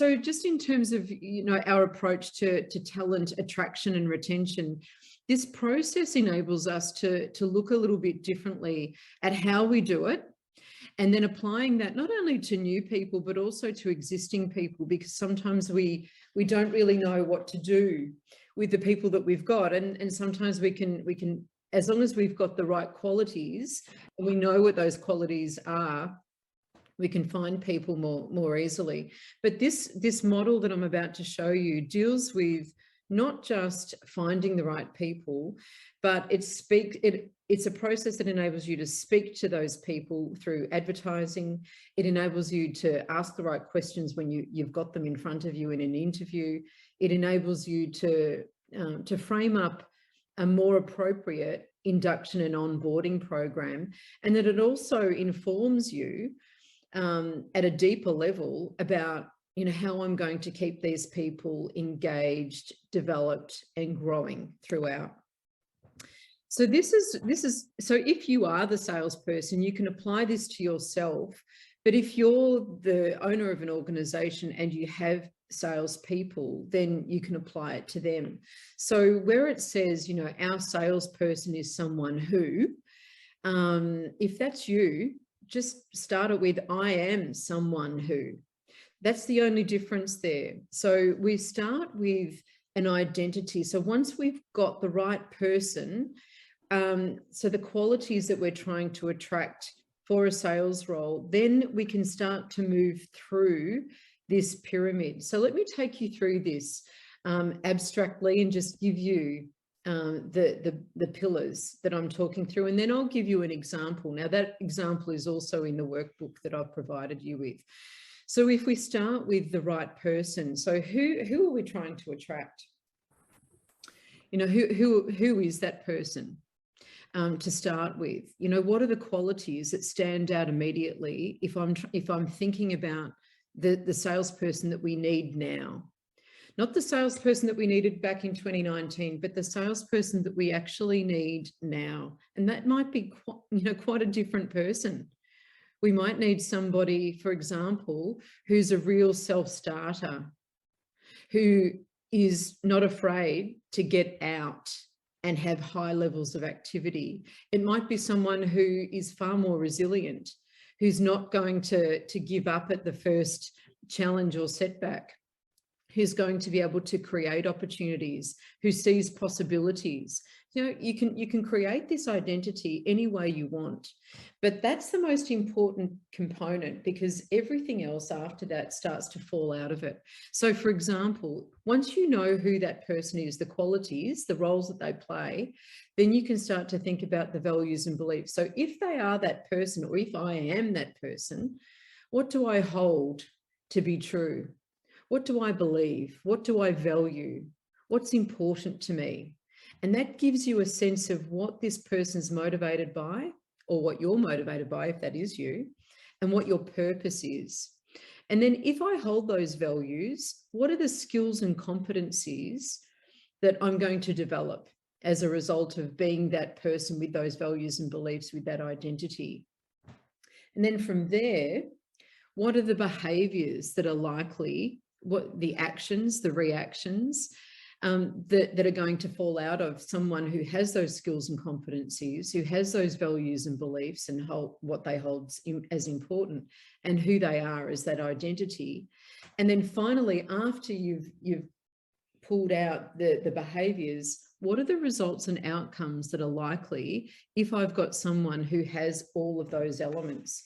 So just in terms of, our approach to talent attraction and retention, this process enables us to look a little bit differently at how we do it, and then applying that not only to new people, but also to existing people, because sometimes we don't really know what to do with the people that we've got. And sometimes we can, as long as we've got the right qualities and we know what those qualities are, we can find people more easily. But this model that I'm about to show you deals with not just finding the right people, but it's a process that enables you to speak to those people through advertising. It enables you to ask the right questions when you've got them in front of you in an interview. It enables you to frame up a more appropriate induction and onboarding program, and that it also informs you at a deeper level about how I'm going to keep these people engaged, developed, and growing throughout. So this is so if you are the salesperson, you can apply this to yourself. But if you're the owner of an organization and you have salespeople, then you can apply it to them. So where it says, our salesperson is someone who, if that's you, just start it with, I am someone who. That's the only difference there. So we start with an identity. So once we've got the right person, so the qualities that we're trying to attract for a sales role, then we can start to move through this pyramid. So let me take you through this abstractly and just give you the pillars that I'm talking through, and then I'll give you an example. Now that example is also in the workbook that I've provided you with. So if we start with the right person, so who are we trying to attract? Who is that person to start with? What are the qualities that stand out immediately if I'm thinking about the salesperson that we need now? Not the salesperson that we needed back in 2019, but the salesperson that we actually need now. And that might be quite a different person. We might need somebody, for example, who's a real self-starter, who is not afraid to get out and have high levels of activity. It might be someone who is far more resilient, who's not going to give up at the first challenge or setback, who's going to be able to create opportunities, who sees possibilities. You can create this identity any way you want, but that's the most important component, because everything else after that starts to fall out of it. So for example, once you know who that person is, the qualities, the roles that they play, then you can start to think about the values and beliefs. So if they are that person, or if I am that person, what do I hold to be true? What do I believe? What do I value? What's important to me? And that gives you a sense of what this person's motivated by, or what you're motivated by, if that is you, and what your purpose is. And then if I hold those values, what are the skills and competencies that I'm going to develop as a result of being that person with those values and beliefs, with that identity? And then from there, what are the behaviors that are likely, what the actions, the reactions that are going to fall out of someone who has those skills and competencies, who has those values and beliefs, and what they hold as important, and who they are as that identity. And then finally, after you've pulled out the behaviors, what are the results and outcomes that are likely if I've got someone who has all of those elements?